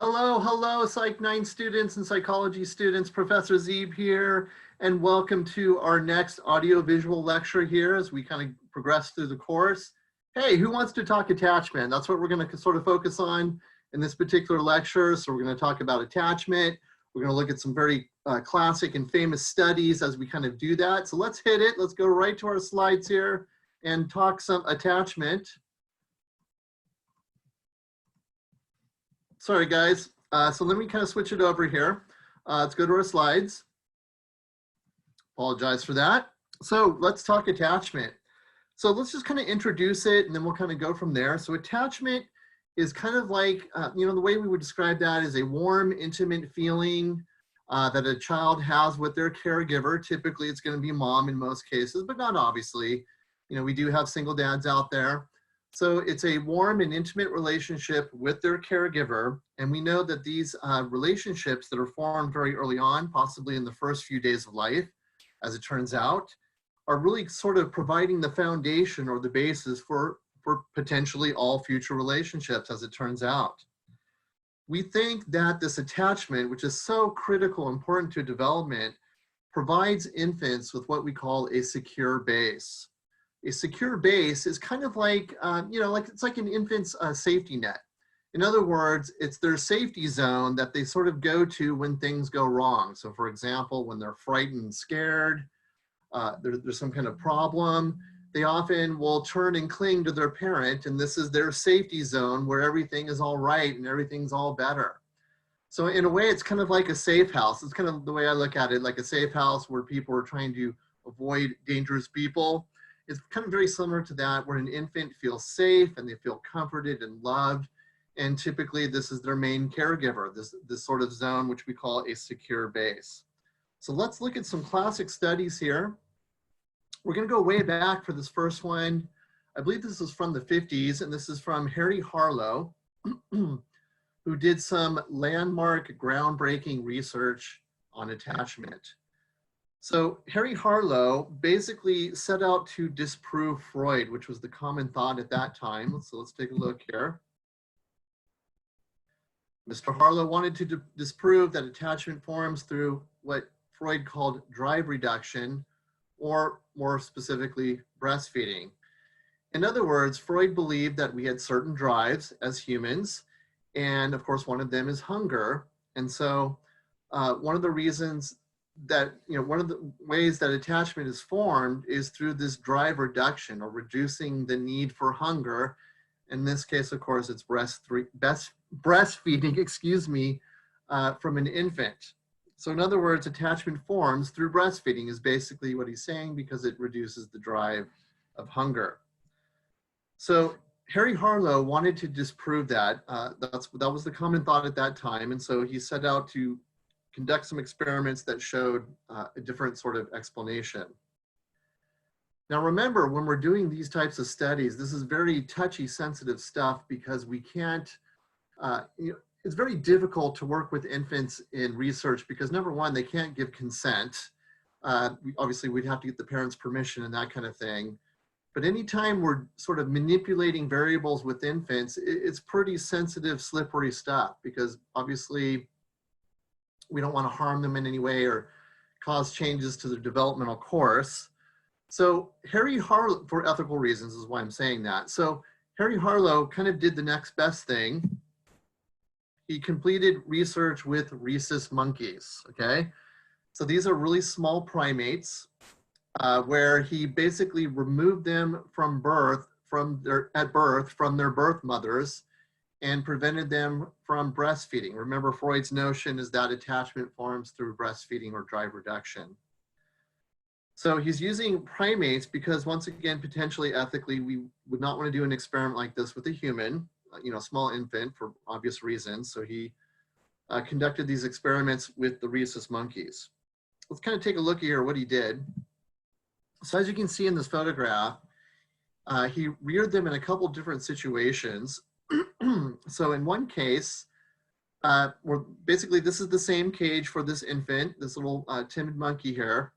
Hello, hello, Psych 9 students and psychology students. Professor Zeeb here, and welcome to our next audio-visual lecture here as we kind of progress through the course. Hey, who wants to talk attachment? That's what we're going to sort of focus on in this particular lecture. So we're going to talk about attachment. We're going to look at some very classic and famous studies as we kind of do that. So let's hit it. Let's go right to our slides here and talk some attachment. Sorry, guys. So let me kind of switch it over here. Let's go to our slides. Apologize for that. So let's talk attachment. So let's just kind of introduce it and then we'll kind of go from there. So attachment is kind of like, the way we would describe that is a warm, intimate feeling that a child has with their caregiver. Typically, it's going to be mom in most cases, but not obviously. We do have single dads out there. So it's a warm and intimate relationship with their caregiver. And we know that these relationships that are formed very early on, possibly in the first few days of life, as it turns out, are really sort of providing the foundation or the basis for potentially all future relationships, as it turns out. We think that this attachment, which is so critical, important to development, provides infants with what we call a secure base. A secure base is kind of like, it's like an infant's safety net. In other words, it's their safety zone that they sort of go to when things go wrong. So for example, when they're frightened and scared, there's some kind of problem, they often will turn and cling to their parent, and this is their safety zone where everything is all right and everything's all better. So in a way, it's kind of like a safe house. It's kind of the way I look at it, like a safe house where people are trying to avoid dangerous people. It's kind of very similar to that, where an infant feels safe and they feel comforted and loved. And typically this is their main caregiver, this sort of zone, which we call a secure base. So let's look at some classic studies here. We're gonna go way back for this first one. I believe this is from the 50s, and this is from Harry Harlow, who did some landmark, groundbreaking research on attachment. So Harry Harlow basically set out to disprove Freud, which was the common thought at that time. So let's take a look here. Mr. Harlow wanted to disprove that attachment forms through what Freud called drive reduction, or more specifically, breastfeeding. In other words, Freud believed that we had certain drives as humans, and of course, one of them is hunger. And so one of the reasons that, one of the ways that attachment is formed is through this drive reduction, or reducing the need for hunger. In this case, of course, it's breastfeeding, from an infant. So in other words, attachment forms through breastfeeding is basically what he's saying, because it reduces the drive of hunger. So Harry Harlow wanted to disprove that. That was the common thought at that time. And so he set out to conduct some experiments that showed a different sort of explanation. Now remember, when we're doing these types of studies, this is very touchy, sensitive stuff, because we can't, it's very difficult to work with infants in research because, number one, they can't give consent. Obviously, we'd have to get the parents' permission and that kind of thing. But anytime we're sort of manipulating variables with infants, it's pretty sensitive, slippery stuff, because obviously we don't want to harm them in any way or cause changes to their developmental course. So Harry Harlow, for ethical reasons is why I'm saying that. So Harry Harlow kind of did the next best thing. He completed research with rhesus monkeys, okay? So these are really small primates where he basically removed them from birth, from their birth mothers, and prevented them from breastfeeding. Remember, Freud's notion is that attachment forms through breastfeeding or drive reduction. So he's using primates because, once again, potentially ethically, we would not want to do an experiment like this with a human, small infant, for obvious reasons. So he conducted these experiments with the rhesus monkeys. Let's kind of take a look here what he did. So as you can see in this photograph, he reared them in a couple different situations. So in one case, basically this is the same cage for this infant, this little timid monkey here.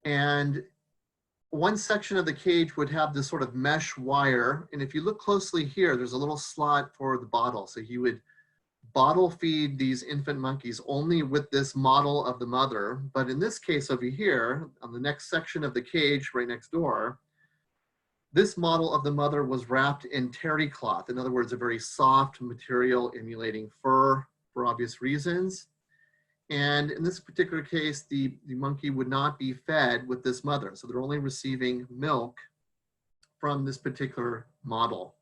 And one section of the cage would have this sort of mesh wire. And if you look closely here, there's a little slot for the bottle. So he would bottle feed these infant monkeys only with this model of the mother. But in this case over here, on the next section of the cage right next door, this model of the mother was wrapped in terry cloth. In other words, a very soft material emulating fur for obvious reasons. And in this particular case, the monkey would not be fed with this mother. So they're only receiving milk from this particular model.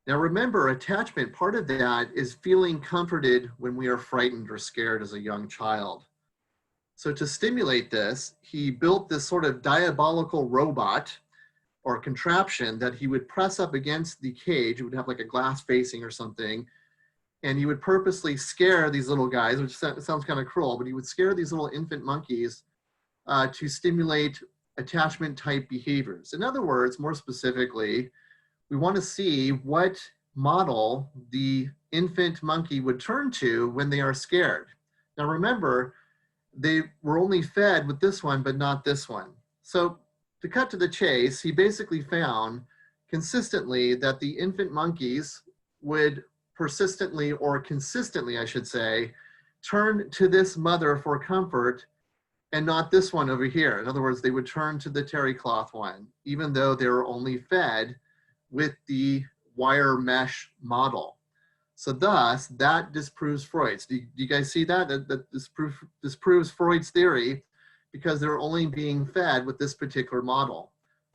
Now remember, attachment, part of that is feeling comforted when we are frightened or scared as a young child. So to stimulate this, he built this sort of diabolical robot or contraption that he would press up against the cage. It would have like a glass facing or something. And he would purposely scare these little guys, which sounds kind of cruel, but he would scare these little infant monkeys to stimulate attachment type behaviors. In other words, more specifically, we want to see what model the infant monkey would turn to when they are scared. Now remember, they were only fed with this one, but not this one. So to cut to the chase, he basically found consistently that the infant monkeys would persistently, or consistently, I should say, turn to this mother for comfort and not this one over here. In other words, they would turn to the terry cloth one, even though they were only fed with the wire mesh model. So thus, that disproves Freud's. Do you guys see that? That disproves Freud's theory because they're only being fed with this particular model.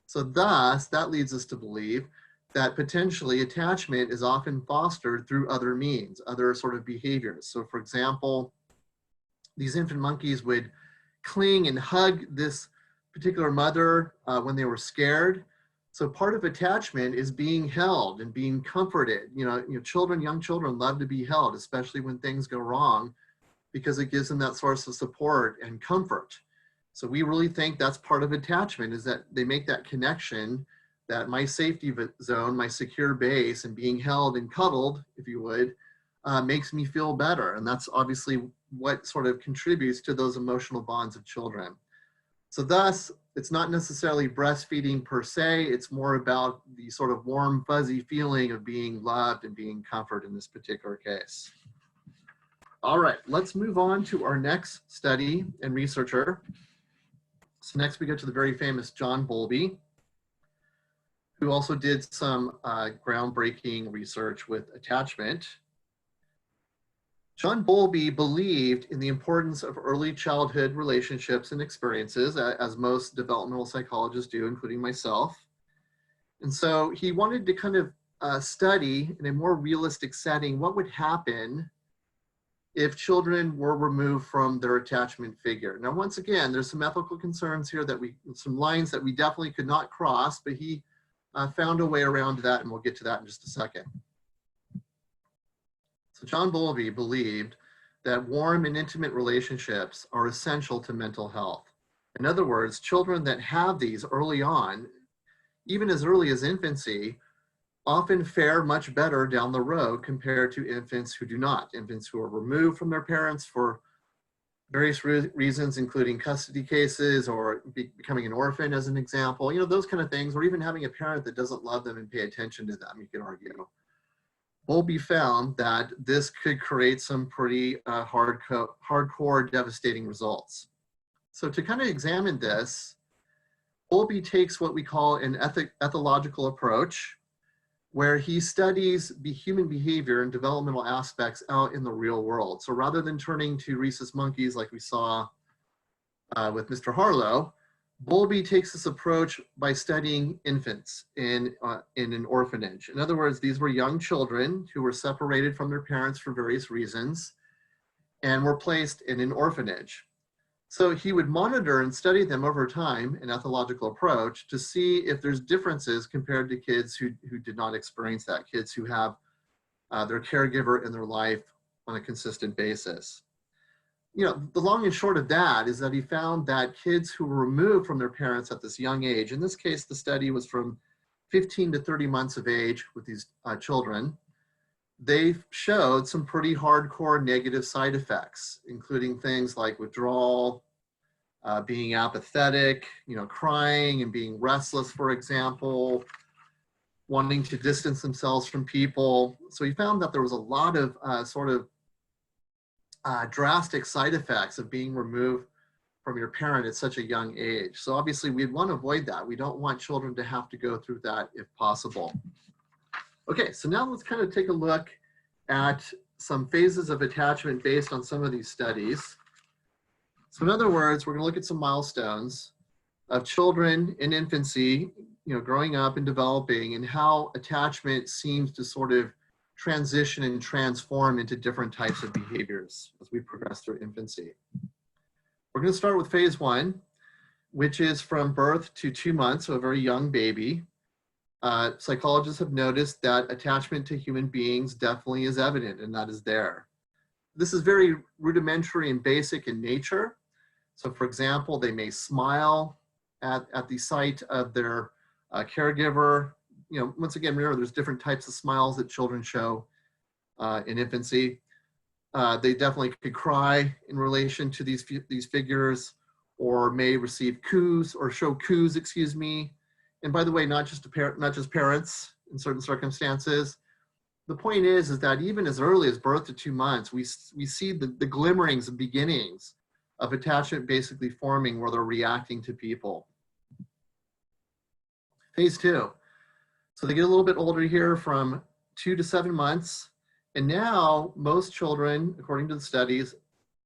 So thus, that leads us to believe that potentially attachment is often fostered through other means, other sort of behaviors. So for example, these infant monkeys would cling and hug this particular mother when they were scared. So part of attachment is being held and being comforted. Young children love to be held, especially when things go wrong, because it gives them that source of support and comfort. So we really think that's part of attachment, is that they make that connection that my safety zone, my secure base, and being held and cuddled, if you would, makes me feel better. And that's obviously what sort of contributes to those emotional bonds of children. So thus, it's not necessarily breastfeeding per se, it's more about the sort of warm, fuzzy feeling of being loved and being comforted in this particular case. All right, let's move on to our next study and researcher. So next we go to the very famous John Bowlby, who also did some groundbreaking research with attachment. John Bowlby believed in the importance of early childhood relationships and experiences, as most developmental psychologists do, including myself. And so he wanted to kind of study in a more realistic setting what would happen if children were removed from their attachment figure. Now, once again, there's some ethical concerns here, some lines that we definitely could not cross, but he found a way around that, and we'll get to that in just a second. So John Bowlby believed that warm and intimate relationships are essential to mental health. In other words, children that have these early on, even as early as infancy, often fare much better down the road compared to infants who do not. Infants who are removed from their parents for various reasons, including custody cases or becoming an orphan as an example, those kind of things, or even having a parent that doesn't love them and pay attention to them, you could argue. Bowlby found that this could create some pretty hardcore, devastating results. So to kind of examine this, Bowlby takes what we call an ethological approach, where he studies human behavior and developmental aspects out in the real world. So rather than turning to rhesus monkeys like we saw with Mr. Harlow, Bowlby takes this approach by studying infants in an orphanage. In other words, these were young children who were separated from their parents for various reasons and were placed in an orphanage. So he would monitor and study them over time, an ethological approach, to see if there's differences compared to kids who did not experience that, kids who have their caregiver in their life on a consistent basis. The long and short of that is that he found that kids who were removed from their parents at this young age, in this case, the study was from 15 to 30 months of age with these children, they showed some pretty hardcore negative side effects, including things like withdrawal, being apathetic, crying and being restless, for example, wanting to distance themselves from people. So he found that there was a lot of drastic side effects of being removed from your parent at such a young age. So obviously we'd want to avoid that. We don't want children to have to go through that if possible. Okay, so now let's kind of take a look at some phases of attachment based on some of these studies. So in other words, we're going to look at some milestones of children in infancy, growing up and developing, and how attachment seems to sort of transition and transform into different types of behaviors as we progress through infancy. We're going to start with phase 1, which is from birth to 2 months, so a very young baby. Psychologists have noticed that attachment to human beings definitely is evident, and that is there. This is very rudimentary and basic in nature. So for example, they may smile at the sight of their caregiver. Once again, remember there's different types of smiles that children show in infancy. They definitely could cry in relation to these figures, or may receive coos or show coos, excuse me. And by the way, not just parents in certain circumstances. The point is that even as early as birth to 2 months, we see the glimmerings and beginnings of attachment basically forming where they're reacting to people. Phase 2. So they get a little bit older here from 2 to 7 months. And now most children, according to the studies,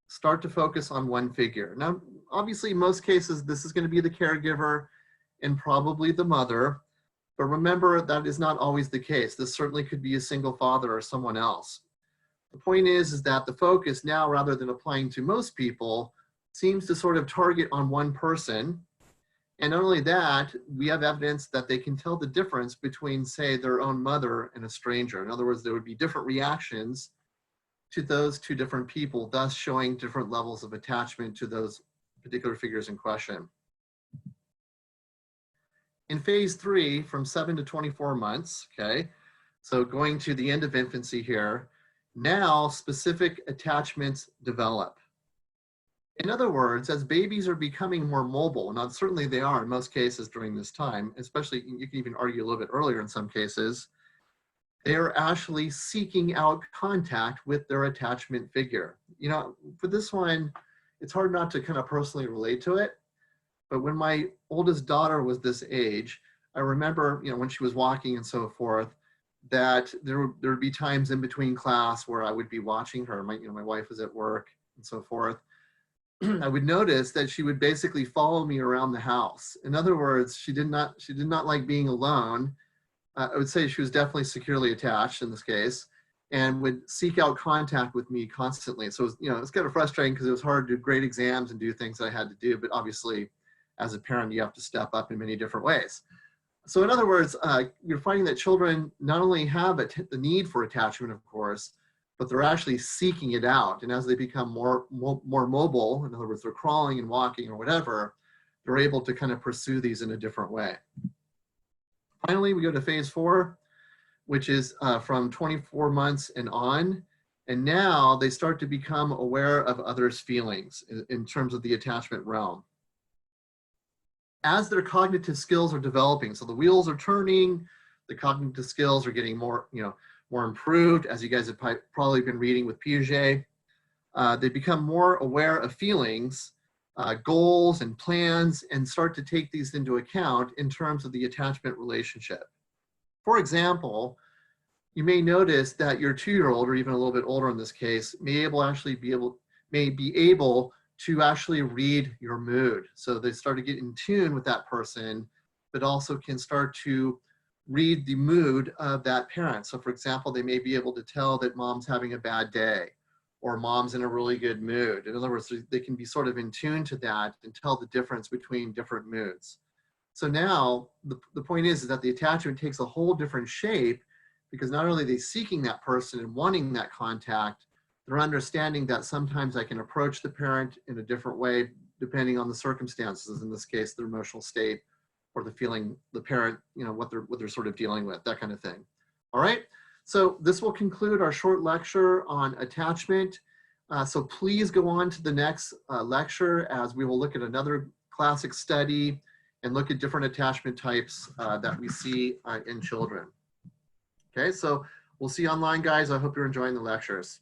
start to focus on one figure. Now, obviously, in most cases, this is going to be the caregiver and probably the mother. But remember, that is not always the case. This certainly could be a single father or someone else. The point is that the focus now, rather than applying to most people, seems to sort of target on one person. And not only that, we have evidence that they can tell the difference between, say, their own mother and a stranger. In other words, there would be different reactions to those two different people, thus showing different levels of attachment to those particular figures in question. In phase 3, from 7 to 24 months, okay, so going to the end of infancy here, now specific attachments develop. In other words, as babies are becoming more mobile, and certainly they are in most cases during this time, especially you can even argue a little bit earlier in some cases, they are actually seeking out contact with their attachment figure. For this one, it's hard not to kind of personally relate to it. But when my oldest daughter was this age, I remember, when she was walking and so forth, that there would be times in between class where I would be watching her. My wife was at work and so forth. I would notice that she would basically follow me around the house. In other words, she did not like being alone. I would say she was definitely securely attached in this case, and would seek out contact with me constantly. So it's kind of frustrating because it was hard to do great exams and do things I had to do, but obviously as a parent, you have to step up in many different ways. So in other words, you're finding that children not only have the need for attachment, of course, but they're actually seeking it out. And as they become more mobile, in other words, they're crawling and walking or whatever, they're able to kind of pursue these in a different way. Finally, we go to phase 4, which is from 24 months and on. And now they start to become aware of others' feelings in terms of the attachment realm. As their cognitive skills are developing, so the wheels are turning, the cognitive skills are getting more improved, as you guys have probably been reading with Piaget. They become more aware of feelings, goals and plans, and start to take these into account in terms of the attachment relationship. For example, you may notice that your 2-year-old, or even a little bit older in this case, may be able to actually read your mood. So they start to get in tune with that person, but also can start to read the mood of that parent. So for example, they may be able to tell that mom's having a bad day or mom's in a really good mood. In other words, they can be sort of in tune to that and tell the difference between different moods. So now the point is that the attachment takes a whole different shape, because not only are they seeking that person and wanting that contact, they're understanding that sometimes I can approach the parent in a different way depending on the circumstances, in this case, their emotional state or the feeling, the parent, what they're sort of dealing with, that kind of thing. All right, so this will conclude our short lecture on attachment. So please go on to the next lecture, as we will look at another classic study and look at different attachment types that we see in children. Okay, so we'll see you online, guys. I hope you're enjoying the lectures.